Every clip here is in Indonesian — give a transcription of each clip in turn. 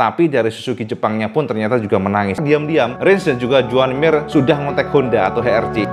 Tapi dari Suzuki Jepangnya pun ternyata juga menangis. Diam-diam, Rins dan juga Joan Mir sudah ngontek Honda atau HRC.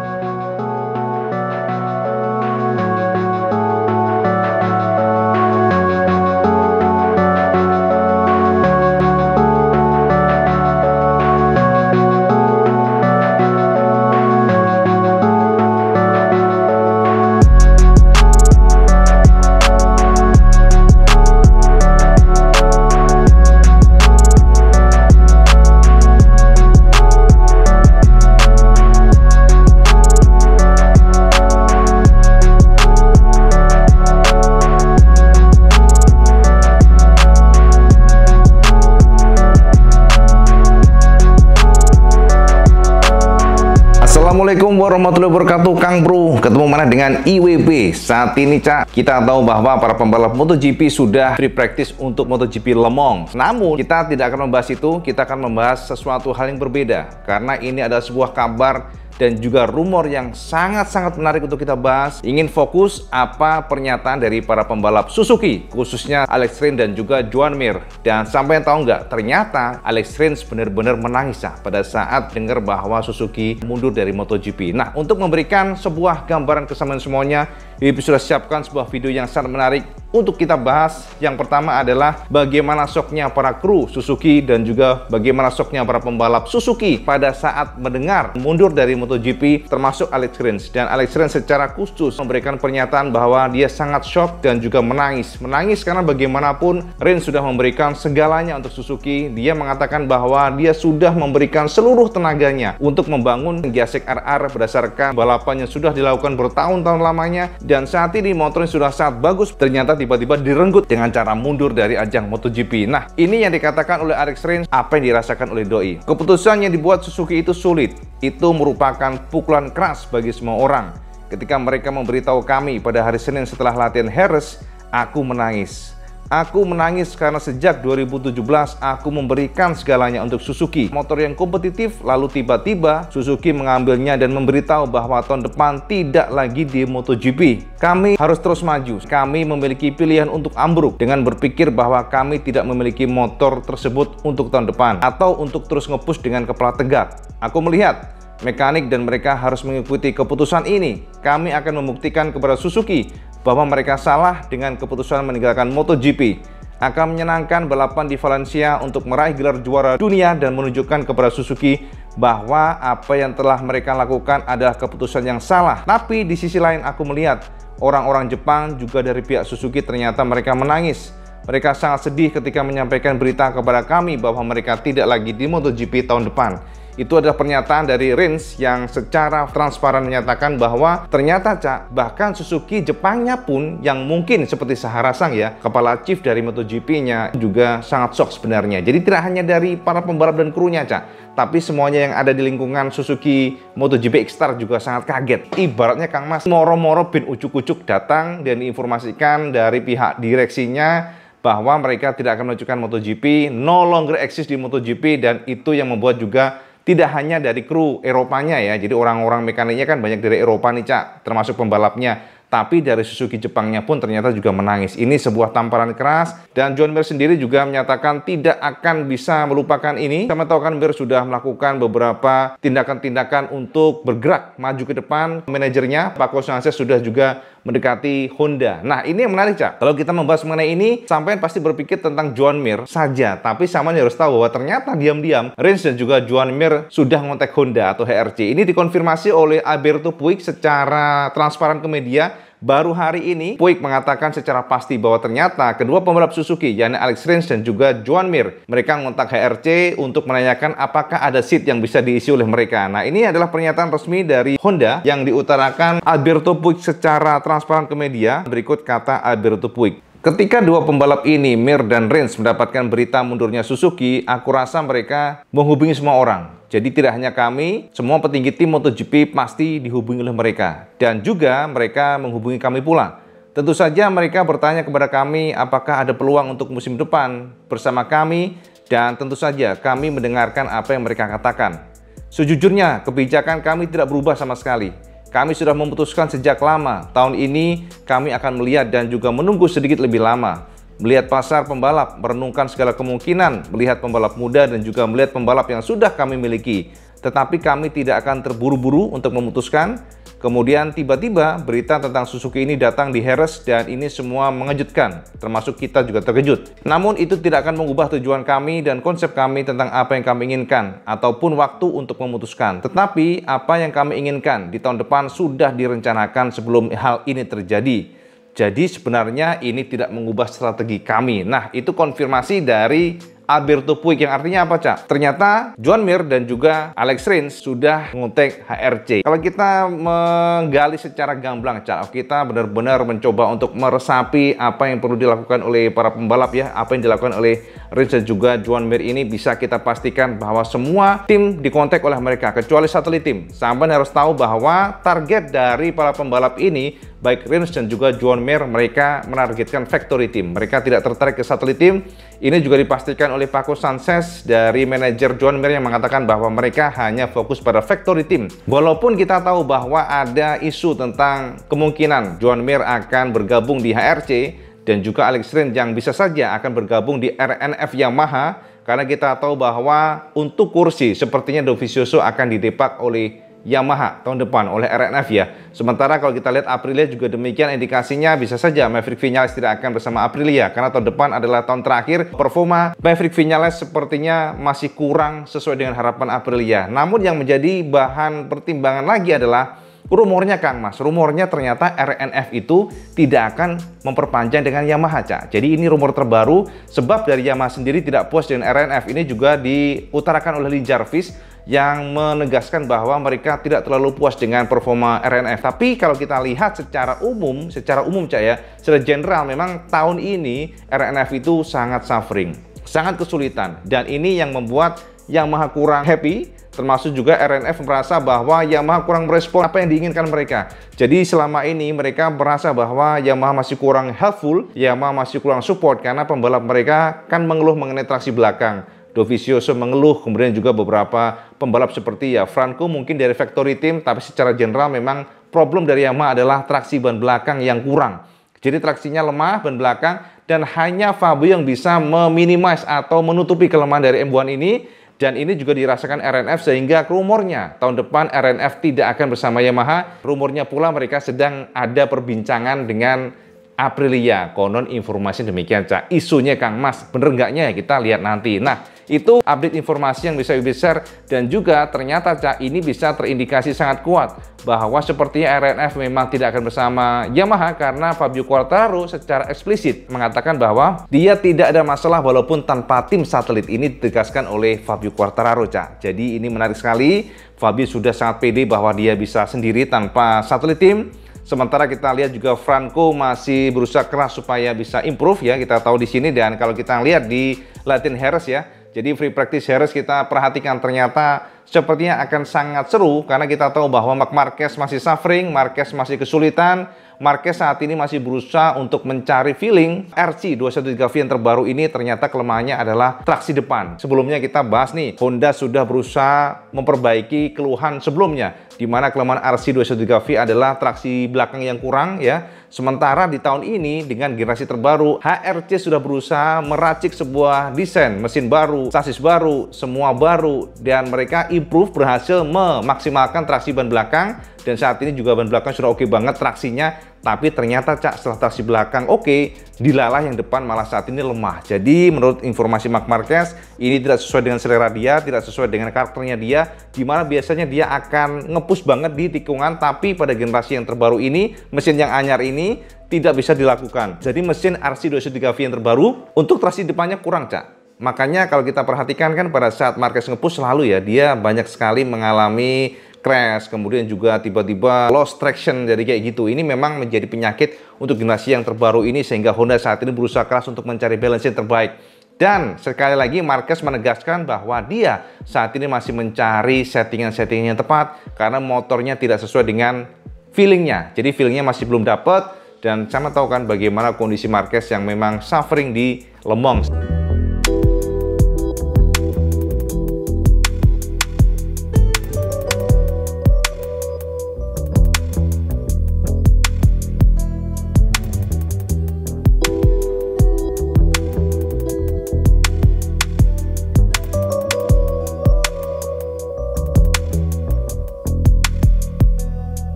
Assalamualaikum warahmatullahi wabarakatuh, Kang Bro. Ketemu mana dengan IWB. Saat ini, Cak, kita tahu bahwa para pembalap MotoGP sudah free practice untuk MotoGP Le Mans. Namun, kita tidak akan membahas itu, kita akan membahas sesuatu hal yang berbeda. Karena ini ada sebuah kabar dan juga rumor yang sangat-sangat menarik untuk kita bahas. Ingin fokus apa pernyataan dari para pembalap Suzuki, khususnya Alex Rins dan juga Joan Mir. Dan sampai tahu nggak, ternyata Alex Rins benar-benar menangis pada saat dengar bahwa Suzuki mundur dari MotoGP. Nah, untuk memberikan sebuah gambaran kesamaan semuanya, IWB sudah siapkan sebuah video yang sangat menarik untuk kita bahas. Yang pertama adalah bagaimana shocknya para kru Suzuki dan juga bagaimana shocknya para pembalap Suzuki pada saat mendengar mundur dari MotoGP, termasuk Alex Rins. Dan Alex Rins secara khusus memberikan pernyataan bahwa dia sangat shock dan juga menangis. Menangis karena bagaimanapun Rins sudah memberikan segalanya untuk Suzuki. Dia mengatakan bahwa dia sudah memberikan seluruh tenaganya untuk membangun Giasek RR berdasarkan balapan yang sudah dilakukan bertahun-tahun lamanya. Dan saat ini motornya sudah sangat bagus, ternyata tiba-tiba direnggut dengan cara mundur dari ajang MotoGP. Nah, ini yang dikatakan oleh Alex Rins, apa yang dirasakan oleh Doi. Keputusan yang dibuat Suzuki itu sulit. Itu merupakan pukulan keras bagi semua orang. Ketika mereka memberitahu kami pada hari Senin setelah latihan Harris, aku menangis. Aku menangis karena sejak 2017 aku memberikan segalanya untuk Suzuki. Motor yang kompetitif, lalu tiba-tiba Suzuki mengambilnya dan memberitahu bahwa tahun depan tidak lagi di MotoGP. Kami harus terus maju. Kami memiliki pilihan untuk ambruk dengan berpikir bahwa kami tidak memiliki motor tersebut untuk tahun depan atau untuk terus nge-push dengan kepala tegak. Aku melihat mekanik dan mereka harus mengikuti keputusan ini. Kami akan membuktikan kepada Suzuki bahwa mereka salah dengan keputusan meninggalkan MotoGP. Akan menyenangkan balapan di Valencia untuk meraih gelar juara dunia dan menunjukkan kepada Suzuki bahwa apa yang telah mereka lakukan adalah keputusan yang salah. Tapi di sisi lain aku melihat orang-orang Jepang juga dari pihak Suzuki ternyata mereka menangis. Mereka sangat sedih ketika menyampaikan berita kepada kami bahwa mereka tidak lagi di MotoGP tahun depan. Itu adalah pernyataan dari Rins yang secara transparan menyatakan bahwa ternyata, Cak, bahkan Suzuki Jepangnya pun yang mungkin seperti Saharasang ya, kepala chief dari MotoGP-nya juga sangat shock sebenarnya. Jadi tidak hanya dari para pembalap dan krunya, Cak, tapi semuanya yang ada di lingkungan Suzuki MotoGP X-Star juga sangat kaget. Ibaratnya Kang Mas, moro-moro bin ucuk-ucuk datang dan diinformasikan dari pihak direksinya bahwa mereka tidak akan melanjutkan MotoGP, no longer exist di MotoGP, dan itu yang membuat juga tidak hanya dari kru Eropanya ya, jadi orang-orang mekaniknya kan banyak dari Eropa nih, Cak, termasuk pembalapnya. Tapi dari Suzuki Jepangnya pun ternyata juga menangis. Ini sebuah tamparan keras, dan Joan Mir sendiri juga menyatakan tidak akan bisa melupakan ini. Sama tahu kan, Mir sudah melakukan beberapa tindakan-tindakan untuk bergerak maju ke depan. Manajernya, Paco Sanchez, sudah juga mendekati Honda. Nah, ini yang menarik, Cak. Kalau kita membahas mengenai ini, sampean pasti berpikir tentang Joan Mir saja. Tapi sampean harus tahu bahwa ternyata diam-diam Rins dan juga Joan Mir sudah ngontek Honda atau HRC. Ini dikonfirmasi oleh Alberto Puig secara transparan ke media. Baru hari ini, Puig mengatakan secara pasti bahwa ternyata kedua pembalap Suzuki, yakni Alex Rins dan juga Joan Mir, mereka ngontak HRC untuk menanyakan apakah ada seat yang bisa diisi oleh mereka. Nah, ini adalah pernyataan resmi dari Honda yang diutarakan Alberto Puig secara transparan ke media. Berikut kata Alberto Puig. Ketika dua pembalap ini, Mir dan Rins, mendapatkan berita mundurnya Suzuki, aku rasa mereka menghubungi semua orang. Jadi tidak hanya kami, semua petinggi tim MotoGP pasti dihubungi oleh mereka. Dan juga mereka menghubungi kami pula. Tentu saja mereka bertanya kepada kami apakah ada peluang untuk musim depan bersama kami. Dan tentu saja kami mendengarkan apa yang mereka katakan. Sejujurnya, kebijakan kami tidak berubah sama sekali. Kami sudah memutuskan sejak lama, tahun ini kami akan melihat dan juga menunggu sedikit lebih lama. melihat pasar pembalap, merenungkan segala kemungkinan, melihat pembalap muda dan juga melihat pembalap yang sudah kami miliki. Tetapi kami tidak akan terburu-buru untuk memutuskan. Kemudian tiba-tiba berita tentang Suzuki ini datang di Jerez dan ini semua mengejutkan, termasuk kita juga terkejut. Namun itu tidak akan mengubah tujuan kami dan konsep kami tentang apa yang kami inginkan ataupun waktu untuk memutuskan. Tetapi apa yang kami inginkan di tahun depan sudah direncanakan sebelum hal ini terjadi. Jadi sebenarnya ini tidak mengubah strategi kami. Nah, itu konfirmasi dari Alberto Puig, yang artinya apa, Cak? Ternyata Joan Mir dan juga Alex Rins sudah mengontak HRC. Kalau kita menggali secara gamblang, Cak, kita benar-benar mencoba untuk meresapi apa yang perlu dilakukan oleh para pembalap ya, apa yang dilakukan oleh Rins dan juga Joan Mir ini, bisa kita pastikan bahwa semua tim dikontak oleh mereka, kecuali satelit tim. Sampai harus tahu bahwa target dari para pembalap ini, baik Rins dan juga Joan Mir, mereka menargetkan factory team. Mereka tidak tertarik ke satelit tim. Ini juga dipastikan oleh Paco Sanchez dari manajer Joan Mir yang mengatakan bahwa mereka hanya fokus pada factory team. Walaupun kita tahu bahwa ada isu tentang kemungkinan Joan Mir akan bergabung di HRC dan juga Alex Rins yang bisa saja akan bergabung di RNF Yamaha, karena kita tahu bahwa untuk kursi sepertinya Dovizioso akan didepak oleh Yamaha tahun depan oleh RNF ya. Sementara kalau kita lihat Aprilia juga demikian, indikasinya bisa saja Maverick Viñales tidak akan bersama Aprilia karena tahun depan adalah tahun terakhir. Performa Maverick Viñales sepertinya masih kurang sesuai dengan harapan Aprilia. Namun yang menjadi bahan pertimbangan lagi adalah rumornya, Kang Mas. Rumornya ternyata RNF itu tidak akan memperpanjang dengan Yamaha, Cak. Jadi ini rumor terbaru, sebab dari Yamaha sendiri tidak puas dengan RNF. Ini juga diutarakan oleh Lee Jarvis yang menegaskan bahwa mereka tidak terlalu puas dengan performa RNF. Tapi kalau kita lihat secara umum Cak ya, secara general memang tahun ini RNF itu sangat suffering, sangat kesulitan, dan ini yang membuat Yamaha kurang happy. Termasuk juga RNF merasa bahwa Yamaha kurang merespon apa yang diinginkan mereka. Jadi selama ini mereka merasa bahwa Yamaha masih kurang helpful, Yamaha masih kurang support karena pembalap mereka kan mengeluh mengenai traksi belakang. Dovizioso mengeluh, kemudian juga beberapa pembalap seperti ya Franco mungkin dari factory team, tapi secara general memang problem dari Yamaha adalah traksi ban belakang yang kurang. Jadi traksinya lemah ban belakang dan hanya Fabio yang bisa meminimize atau menutupi kelemahan dari M1 ini. Dan ini juga dirasakan RNF, sehingga rumornya tahun depan RNF tidak akan bersama Yamaha. Rumornya pula mereka sedang ada perbincangan dengan Aprilia. Konon informasi demikian, Cak. Isunya, Kang Mas, bener nggaknya ya kita lihat nanti. Nah, itu update informasi yang bisa share, dan juga ternyata, Cak, ini bisa terindikasi sangat kuat bahwa sepertinya RNF memang tidak akan bersama Yamaha karena Fabio Quartararo secara eksplisit mengatakan bahwa dia tidak ada masalah walaupun tanpa tim satelit. Ini ditegaskan oleh Fabio Quartararo, Cak. Jadi ini menarik sekali. Fabio sudah sangat pede bahwa dia bisa sendiri tanpa satelit tim. Sementara kita lihat juga Franco masih berusaha keras supaya bisa improve ya, kita tahu di sini. Dan kalau kita lihat di Latin Jerez ya, jadi free practice Jerez kita perhatikan ternyata sepertinya akan sangat seru karena kita tahu bahwa Marc Marquez masih suffering, Marquez masih kesulitan. Marquez saat ini masih berusaha untuk mencari feeling. RC213V yang terbaru ini ternyata kelemahannya adalah traksi depan. Sebelumnya kita bahas nih, Honda sudah berusaha memperbaiki keluhan sebelumnya, di mana kelemahan RC213V adalah traksi belakang yang kurang ya. Sementara di tahun ini dengan generasi terbaru, HRC sudah berusaha meracik sebuah desain mesin baru, sasis baru, semua baru, dan mereka improve, berhasil memaksimalkan traksi ban belakang. Dan saat ini juga ban belakang sudah oke banget traksinya. Tapi ternyata, Cak, setelah traksi belakang oke, dilalah yang depan malah saat ini lemah. Jadi menurut informasi Marc Marquez, ini tidak sesuai dengan selera dia, tidak sesuai dengan karakternya dia, dimana biasanya dia akan nge-push banget di tikungan. Tapi pada generasi yang terbaru ini, mesin yang anyar ini tidak bisa dilakukan. Jadi mesin RC213V yang terbaru untuk traksi depannya kurang, Cak. Makanya kalau kita perhatikan kan pada saat Marquez nge-push selalu ya, dia banyak sekali mengalami crash, kemudian juga tiba-tiba lost traction, jadi kayak gitu. Ini memang menjadi penyakit untuk generasi yang terbaru ini, sehingga Honda saat ini berusaha keras untuk mencari balance yang terbaik. Dan sekali lagi Marquez menegaskan bahwa dia saat ini masih mencari settingan-settingan yang tepat karena motornya tidak sesuai dengan feelingnya. Jadi feelingnya masih belum dapat, dan sama tahu kan bagaimana kondisi Marquez yang memang suffering di Le Mans.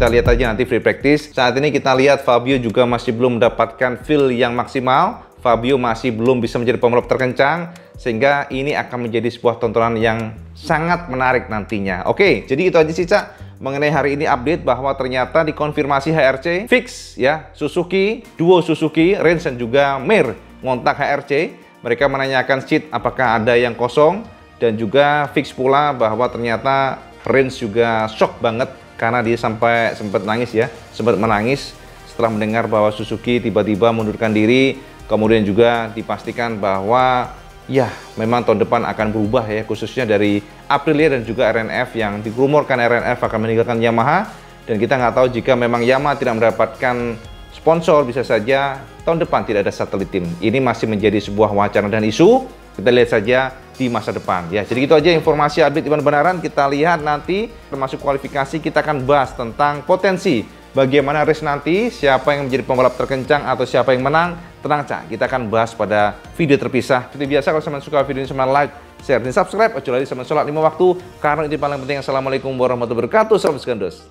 kita lihat aja nanti free practice. Saat ini kita lihat Fabio juga masih belum mendapatkan feel yang maksimal. Fabio masih belum bisa menjadi pembalap terkencang, sehingga ini akan menjadi sebuah tontonan yang sangat menarik nantinya. Oke, jadi itu aja sih Cak mengenai hari ini update bahwa ternyata dikonfirmasi HRC fix ya, Suzuki, duo Suzuki, Rins dan juga Mir ngontak HRC. Mereka menanyakan seat apakah ada yang kosong, dan juga fix pula bahwa ternyata Rins juga shock banget karena dia sampai sempat menangis setelah mendengar bahwa Suzuki tiba-tiba mundurkan diri. Kemudian juga dipastikan bahwa ya memang tahun depan akan berubah ya, khususnya dari Aprilia dan juga RNF yang dirumorkan RNF akan meninggalkan Yamaha. Dan kita nggak tahu jika memang Yamaha tidak mendapatkan sponsor, bisa saja tahun depan tidak ada satelit tim. Ini masih menjadi sebuah wacana dan isu. Kita lihat saja di masa depan ya. Jadi itu aja informasi update Iwan Benaran. Kita lihat nanti termasuk kualifikasi, kita akan bahas tentang potensi bagaimana race nanti, siapa yang menjadi pembalap terkencang atau siapa yang menang. Tenang Cak, kita akan bahas pada video terpisah. Seperti biasa, kalau teman suka video ini, sama like, share, dan subscribe. Ojo lali sama sholat 5 waktu, karena itu paling penting. Assalamualaikum warahmatullahi wabarakatuh. Salam segandos.